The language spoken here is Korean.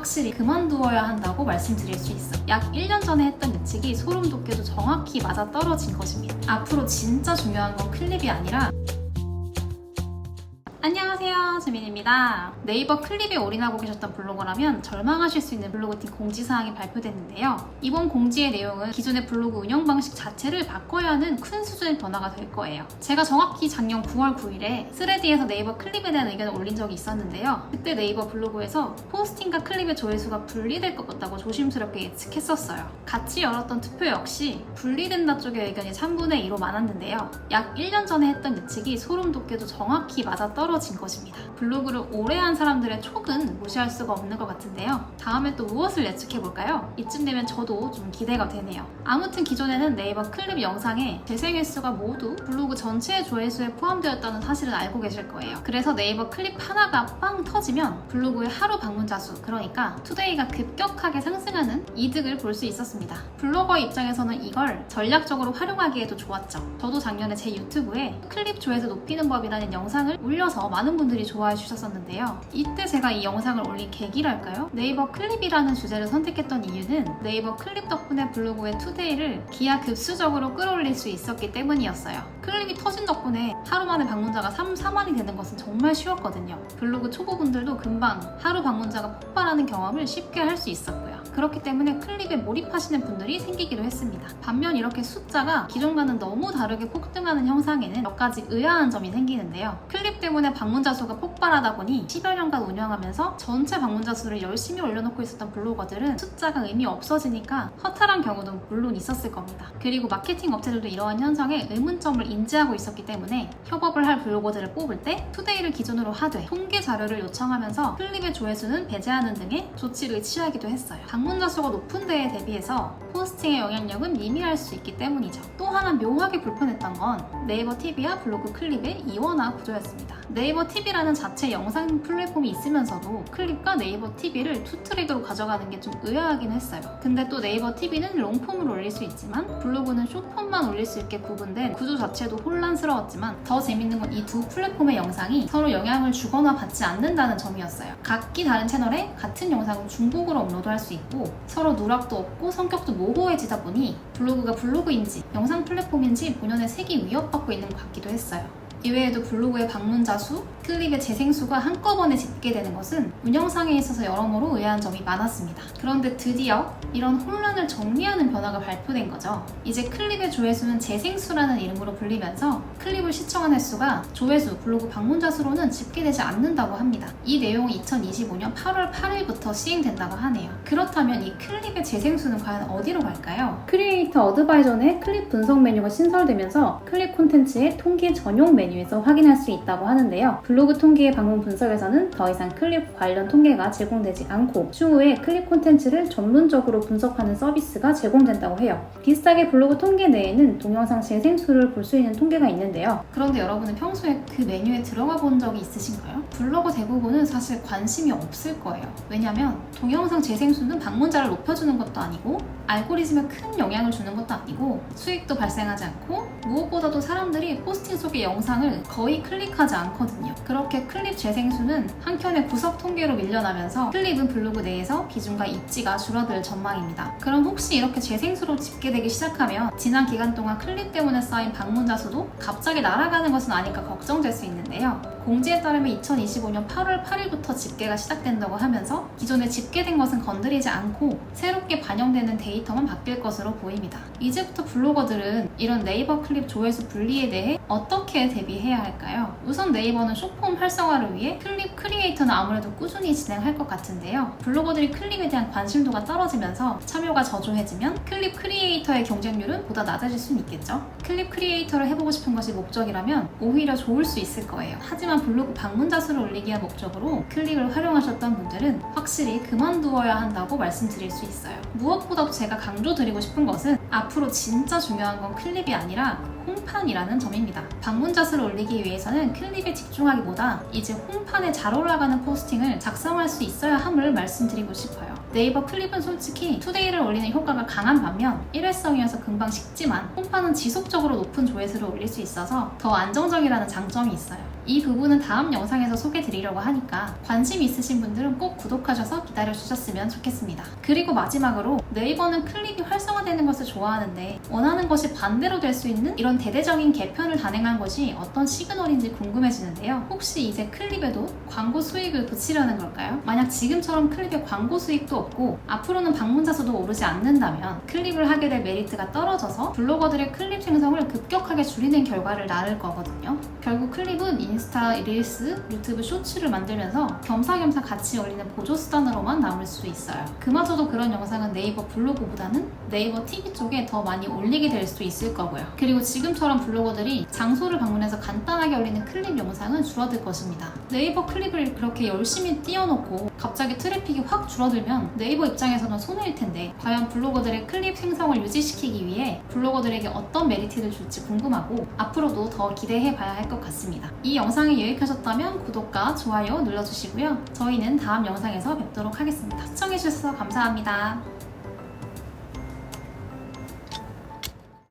확실히 그만두어야 한다고 말씀드릴 수 있어요. 약 1년 전에 했던 예측이 소름 돋게도 정확히 맞아떨어진 것입니다. 앞으로 진짜 중요한 건 클립이 아니라 안녕하세요, 주민입니다. 네이버 클립에 올인하고 계셨던 블로거라면 절망하실 수 있는 블로그팀 공지사항이 발표됐는데요. 이번 공지의 내용은 기존의 블로그 운영 방식 자체를 바꿔야 하는 큰 수준의 변화가 될 거예요. 제가 정확히 작년 9월 9일에 스레디에서 네이버 클립에 대한 의견을 올린 적이 있었는데요. 그때 네이버 블로그에서 포스팅과 클립의 조회수가 분리될 것 같다고 조심스럽게 예측했었어요. 같이 열었던 투표 역시 분리된다 쪽의 의견이 3분의 2로 많았는데요. 약 1년 전에 했던 예측이 소름 돋게도 정확히 맞아떨어진 것입니다. 블로그를 오래 한 사람들의 촉은 무시할 수가 없는 것 같은데요. 다음에 또 무엇을 예측해볼까요? 이쯤 되면 저도 좀 기대가 되네요. 아무튼 기존에는 네이버 클립 영상의 재생 횟수가 모두 블로그 전체의 조회수에 포함되었다는 사실은 알고 계실 거예요. 그래서 네이버 클립 하나가 빵 터지면 블로그의 하루 방문자 수, 그러니까 투데이가 급격하게 상승하는 이득을 볼 수 있었습니다. 블로거 입장에서는 이걸 전략적으로 활용하기에도 좋았죠. 저도 작년에 제 유튜브에 클립 조회수 높이는 법이라는 영상을 올려서 많은 분들이 좋아해 주셨었는데요. 이때 제가 이 영상을 올린 계기랄까요? 네이버 클립이라는 주제를 선택했던 이유는 네이버 클립 덕분에 블로그의 투데이를 기하급수적으로 끌어올릴 수 있었기 때문이었어요. 클립이 터진 덕분에 하루 만에 방문자가 3, 4만이 되는 것은 정말 쉬웠거든요. 블로그 초보분들도 금방 하루 방문자가 폭발하는 경험을 쉽게 할 수 있었고요. 그렇기 때문에 클립에 몰입하시는 분들이 생기기도 했습니다. 반면 이렇게 숫자가 기존과는 너무 다르게 폭등하는 형상에는 몇 가지 의아한 점이 생기는데요. 클립 때문에 방문자 수가 폭발하다 보니 10여 년간 운영하면서 전체 방문자 수를 열심히 올려놓고 있었던 블로거들은 숫자가 의미 없어지니까 허탈한 경우도 물론 있었을 겁니다. 그리고 마케팅 업체들도 이러한 현상에 의문점을 인지하고 있었기 때문에 협업을 할 블로거들을 뽑을 때 투데이를 기준으로 하되 통계 자료를 요청하면서 클립의 조회수는 배제하는 등의 조치를 취하기도 했어요. 방문자 수가 높은 데에 대비해서 포스팅의 영향력은 미미할 수 있기 때문이죠. 또 하나 묘하게 불편했던 건 네이버 TV와 블로그 클립의 이원화 구조였습니다. 네이버 TV라는 자체 영상 플랫폼이 있으면서도 클립과 네이버 TV를 투 트랙으로 가져가는 게 좀 의아하긴 했어요. 근데 또 네이버 TV는 롱폼으로 올릴 수 있지만 블로그는 숏폼만 올릴 수 있게 구분된 구조 자체도 혼란스러웠지만 더 재밌는 건 이 두 플랫폼의 영상이 서로 영향을 주거나 받지 않는다는 점이었어요. 각기 다른 채널에 같은 영상을 중복으로 업로드할 수 있고 서로 누락도 없고 성격도 모호해지다 보니 블로그가 블로그인지 영상 플랫폼인지 본연의 색이 위협받고 있는 것 같기도 했어요. 이외에도 블로그의 방문자 수, 클립의 재생수가 한꺼번에 집계되는 것은 운영상에 있어서 여러모로 의아한 점이 많았습니다. 그런데 드디어 이런 혼란을 정리하는 변화가 발표된 거죠. 이제 클립의 조회수는 재생수라는 이름으로 불리면서 클립을 시청한 횟수가 조회수, 블로그 방문자 수로는 집계되지 않는다고 합니다. 이 내용은 2025년 8월 8일부터 시행된다고 하네요. 그렇다면 이 클립의 재생수는 과연 어디로 갈까요? 크리에이터 어드바이저 내 클립 분석 메뉴가 신설되면서 클립 콘텐츠의 통계 전용 메뉴에서 확인할 수 있다고 하는데요. 블로그 통계의 방문 분석에서는 더 이상 클립 관련 통계가 제공되지 않고 추후에 클립 콘텐츠를 전문적으로 분석하는 서비스가 제공된다고 해요. 비슷하게 블로그 통계 내에는 동영상 재생수를 볼 수 있는 통계가 있는데요. 그런데 여러분은 평소에 그 메뉴에 들어가 본 적이 있으신가요? 블로거 대부분은 사실 관심이 없을 거예요. 왜냐면 동영상 재생수는 방문자를 높여주는 것도 아니고 알고리즘에 큰 영향을 주는 것도 아니고 수익도 발생하지 않고 무엇보다도 사람들이 포스팅 속의 영상을 거의 클릭하지 않거든요. 그렇게 클립 재생수는 한켠의 구석 통계로 밀려나면서 클립은 블로그 내에서 비중과 입지가 줄어들 전망입니다. 그럼 혹시 이렇게 재생수로 집계되기 시작하면 지난 기간 동안 클립 때문에 쌓인 방문자 수도 갑자기 날아가는 것은 아닐까 걱정될 수 있는데요. 공지에 따르면 2025년 8월 8일부터 집계가 시작된다고 하면서 기존에 집계된 것은 건드리지 않고 새롭게 반영되는 데이터만 바뀔 것으로 보입니다. 이제부터 블로거들은 이런 네이버 클립 조회수 분리에 대해 어떻게 대비해야 할까요? 우선 네이버는 숏폼 활성화를 위해 클립 크리에이터는 아무래도 꾸준히 진행할 것 같은데요. 블로거들이 클립에 대한 관심도가 떨어지면서 참여가 저조해지면 클립 크리에이터의 경쟁률은 보다 낮아질 수는 있겠죠. 클립 크리에이터를 해보고 싶은 것이 목적이라면 오히려 좋을 수 있을 거예요. 하지만 블로그 방문자 수를 올리기 위한 목적으로 클립을 활용하셨던 분들은 확실히 그만두어야 한다고 말씀드릴 수 있어요. 무엇보다도 제가 강조드리고 싶은 것은 앞으로 진짜 중요한 건 클립이 아니라 홍판이라는 점입니다. 방문자 수를 올리기 위해서는 클립에 집중하기보다 이제 홍판에 잘 올라가는 포스팅을 작성할 수 있어야 함을 말씀드리고 싶어요. 네이버 클립은 솔직히 투데이를 올리는 효과가 강한 반면 일회성이어서 금방 식지만 홈판은 지속적으로 높은 조회수를 올릴 수 있어서 더 안정적이라는 장점이 있어요. 이 부분은 다음 영상에서 소개드리려고 하니까 관심 있으신 분들은 꼭 구독하셔서 기다려주셨으면 좋겠습니다. 그리고 마지막으로 네이버는 클립이 활성화되는 것을 좋아하는데 원하는 것이 반대로 될 수 있는 이런 대대적인 개편을 단행한 것이 어떤 시그널인지 궁금해지는데요. 혹시 이제 클립에도 광고 수익을 붙이려는 걸까요? 만약 지금처럼 클립에 광고 수익도 없고 앞으로는 방문자 수도 오르지 않는다면 클립을 하게 될 메리트가 떨어져서 블로거들의 클립 생성을 급격하게 줄이는 결과를 낳을 거거든요. 결국 클립은 인스타 릴스, 유튜브 쇼츠를 만들면서 겸사겸사 같이 올리는 보조수단으로만 남을 수 있어요. 그마저도 그런 영상은 네이버 블로그보다는 네이버 TV 쪽에 더 많이 올리게 될 수 있을 거고요. 그리고 지금처럼 블로거들이 장소를 방문해서 간단하게 올리는 클립 영상은 줄어들 것입니다. 네이버 클립을 그렇게 열심히 띄워놓고 갑자기 트래픽이 확 줄어들면 네이버 입장에서는 손해일 텐데 과연 블로거들의 클립 생성을 유지시키기 위해 블로거들에게 어떤 메리트를 줄지 궁금하고 앞으로도 더 기대해 봐야 할 것 같습니다. 이 영상이 유익하셨다면 구독과 좋아요 눌러주시고요. 저희는 다음 영상에서 뵙도록 하겠습니다. 시청해주셔서 감사합니다.